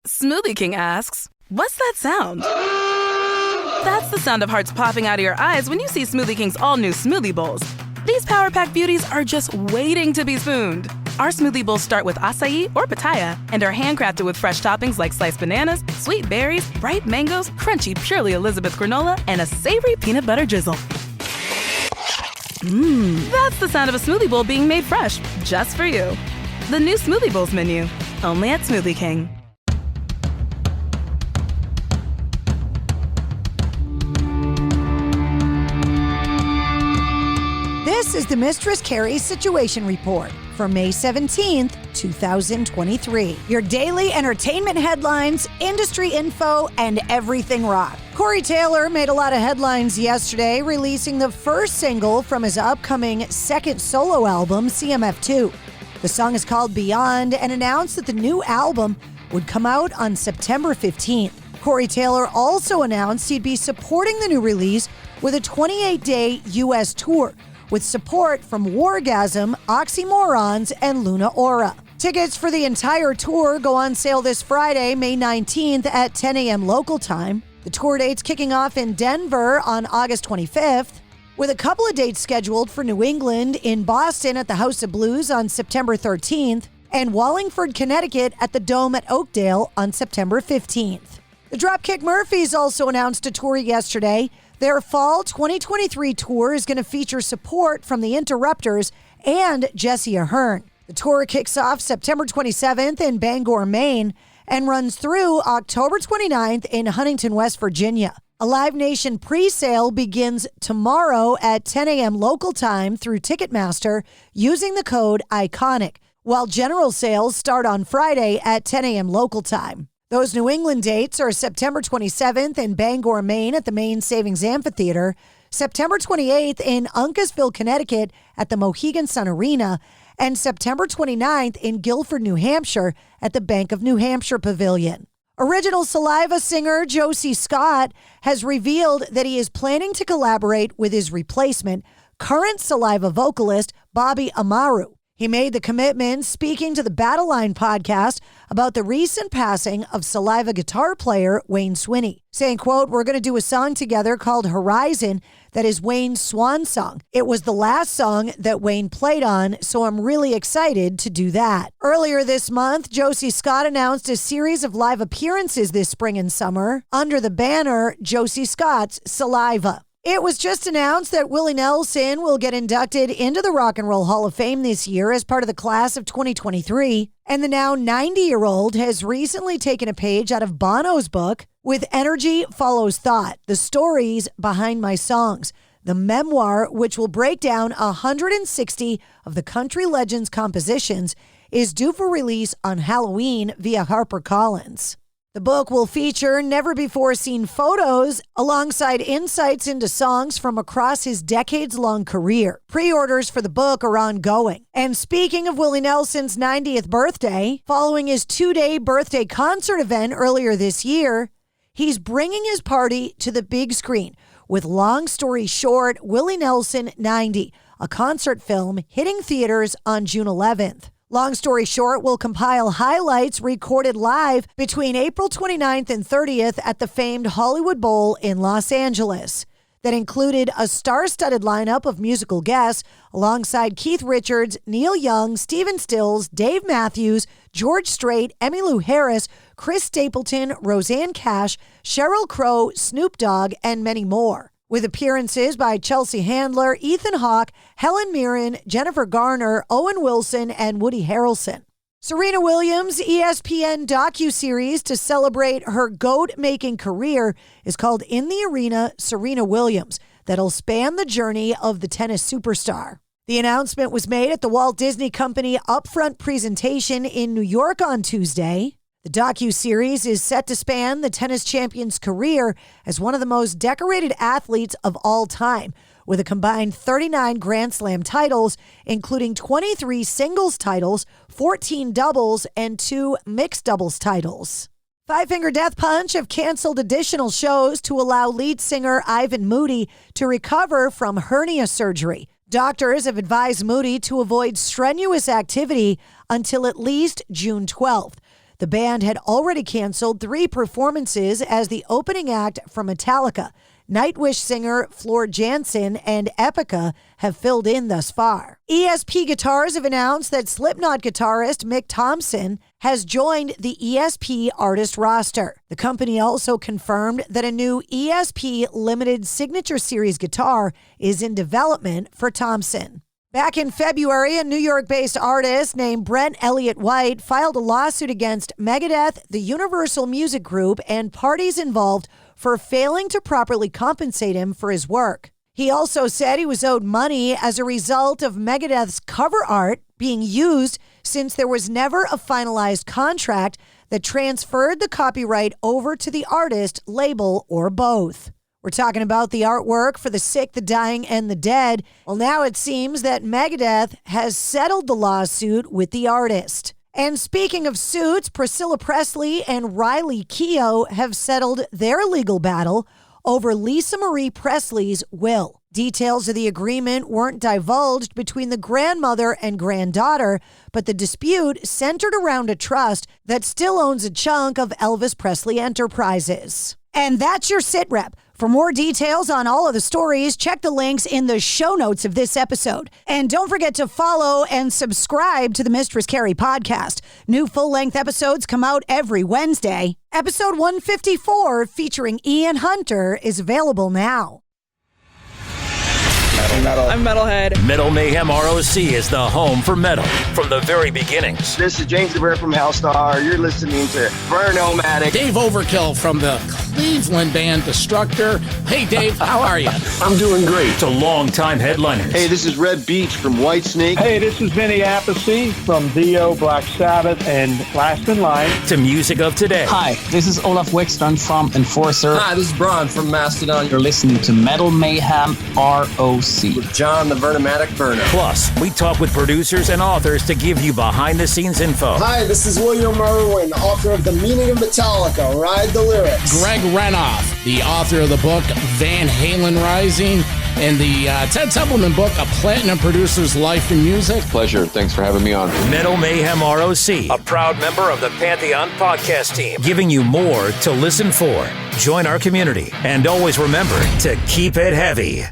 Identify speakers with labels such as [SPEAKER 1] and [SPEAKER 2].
[SPEAKER 1] Smoothie King asks, what's that sound? That's the sound of hearts popping out of your eyes when you see Smoothie King's all-new smoothie bowls. These Power Pack beauties are just waiting to be spooned. Our smoothie bowls start with acai or pitaya and are handcrafted with fresh toppings like sliced bananas, sweet berries, ripe mangoes, crunchy Purely Elizabeth granola, and a savory peanut butter drizzle. That's the sound of a smoothie bowl being made fresh, just for you. The new Smoothie Bowls menu, only at Smoothie King.
[SPEAKER 2] This is the Mistress Carrie Situation Report for May 17th, 2023. Your daily entertainment headlines, industry info, and everything rock. Corey Taylor made a lot of headlines yesterday, releasing the first single from his upcoming second solo album, CMF2. The song is called Beyond and announced that the new album would come out on September 15th. Corey Taylor also announced he'd be supporting the new release with a 28-day U.S. tour, with support from Wargasm, Oxymorons, and Luna Aura. Tickets for the entire tour go on sale this Friday, May 19th at 10 a.m. local time. The tour date's kicking off in Denver on August 25th, with a couple of dates scheduled for New England, in Boston at the House of Blues on September 13th, and Wallingford, Connecticut at the Dome at Oakdale on September 15th. The Dropkick Murphys also announced a tour yesterday. Their fall 2023 tour is going to feature support from the Interrupters and Jesse Ahern. The tour kicks off September 27th in Bangor, Maine, and runs through October 29th in Huntington, West Virginia. A Live Nation pre-sale begins tomorrow at 10 a.m. local time through Ticketmaster using the code ICONIC, while general sales start on Friday at 10 a.m. local time. Those New England dates are September 27th in Bangor, Maine at the Maine Savings Amphitheater, September 28th in Uncasville, Connecticut at the Mohegan Sun Arena, and September 29th in Guilford, New Hampshire at the Bank of New Hampshire Pavilion. Original Saliva singer Josie Scott has revealed that he is planning to collaborate with his replacement, current Saliva vocalist Bobby Amaru. He made the commitment speaking to the Battle Line podcast about the recent passing of Saliva guitar player Wayne Swinney, saying, quote, "We're going to do a song together called Horizon that is Wayne's swan song. It was the last song that Wayne played on, so I'm really excited to do that." Earlier this month, Josie Scott announced a series of live appearances this spring and summer under the banner Josie Scott's Saliva. It was just announced that Willie Nelson will get inducted into the Rock and Roll Hall of Fame this year as part of the class of 2023. And the now 90-year-old has recently taken a page out of Bono's book, With Energy Follows Thought, The Stories Behind My Songs, the memoir, which will break down 160 of the country legends' compositions, is due for release on Halloween via HarperCollins. The book will feature never-before-seen photos alongside insights into songs from across his decades-long career. Pre-orders for the book are ongoing. And speaking of Willie Nelson's 90th birthday, following his 2-day birthday concert event earlier this year, he's bringing his party to the big screen with Long Story Short, Willie Nelson 90, a concert film hitting theaters on June 11th. Long Story Short will compile highlights recorded live between April 29th and 30th at the famed Hollywood Bowl in Los Angeles. That included a star-studded lineup of musical guests alongside Keith Richards, Neil Young, Stephen Stills, Dave Matthews, George Strait, Emmylou Harris, Chris Stapleton, Roseanne Cash, Sheryl Crow, Snoop Dogg, and many more. With appearances by Chelsea Handler, Ethan Hawke, Helen Mirren, Jennifer Garner, Owen Wilson, and Woody Harrelson. Serena Williams' ESPN docuseries to celebrate her GOAT-making career is called In the Arena, Serena Williams, that'll span the journey of the tennis superstar. The announcement was made at the Walt Disney Company upfront presentation in New York on Tuesday. The docuseries is set to span the tennis champion's career as one of the most decorated athletes of all time, with a combined 39 Grand Slam titles, including 23 singles titles, 14 doubles, and 2 mixed doubles titles. Five Finger Death Punch have canceled additional shows to allow lead singer Ivan Moody to recover from hernia surgery. Doctors have advised Moody to avoid strenuous activity until at least June 12th. The band had already canceled 3 performances as the opening act from Metallica. Nightwish singer Floor Jansen and Epica have filled in thus far. ESP Guitars have announced that Slipknot guitarist Mick Thomson has joined the ESP artist roster. The company also confirmed that a new ESP Limited Signature Series guitar is in development for Thomson. Back in February, a New York-based artist named Brent Elliott White filed a lawsuit against Megadeth, the Universal Music Group, and parties involved for failing to properly compensate him for his work. He also said he was owed money as a result of Megadeth's cover art being used since there was never a finalized contract that transferred the copyright over to the artist, label, or both. We're talking about the artwork for the sick, the dying, and the dead. Well, now it seems that Megadeth has settled the lawsuit with the artist. And speaking of suits, Priscilla Presley and Riley Keough have settled their legal battle over Lisa Marie Presley's will. Details of the agreement weren't divulged between the grandmother and granddaughter, but the dispute centered around a trust that still owns a chunk of Elvis Presley Enterprises. And that's your sit rep. For more details on all of the stories, check the links in the show notes of this episode. And don't forget to follow and subscribe to the Mistress Carrie Podcast. New full-length episodes come out every Wednesday. Episode 154, featuring Ian Hunter, is available now.
[SPEAKER 3] Metal. I'm Metalhead.
[SPEAKER 4] Metal Mayhem ROC is the home for metal from the very beginnings.
[SPEAKER 5] This is James DeBear from Hellstar. You're listening to Burnomatic.
[SPEAKER 6] Dave Overkill from the Cleveland band Destructor. Hey, Dave, how are you?
[SPEAKER 4] I'm doing great. To longtime headliners.
[SPEAKER 5] Hey, this is Red Beach from Whitesnake.
[SPEAKER 7] Hey, this is Vinny Appice from Dio, Black Sabbath, and Last in Line.
[SPEAKER 4] To music of today.
[SPEAKER 8] Hi, this is Olaf Wickstrand from Enforcer.
[SPEAKER 9] Hi, this is Braun from Mastodon.
[SPEAKER 8] You're listening to Metal Mayhem ROC.
[SPEAKER 9] With John the Vernomatic Burner.
[SPEAKER 4] Plus, we talk with producers and authors to give you behind-the-scenes info.
[SPEAKER 10] Hi, this is William Irwin, author of The Meaning of Metallica, Ride the Lyrics.
[SPEAKER 6] Greg Renoff, the author of the book Van Halen Rising and the Ted Templeman book, A Platinum Producer's Life in Music.
[SPEAKER 11] Pleasure. Thanks for having me on.
[SPEAKER 4] Metal Mayhem ROC, a proud member of the Pantheon Podcast team, giving you more to listen for. Join our community, and always remember to keep it heavy.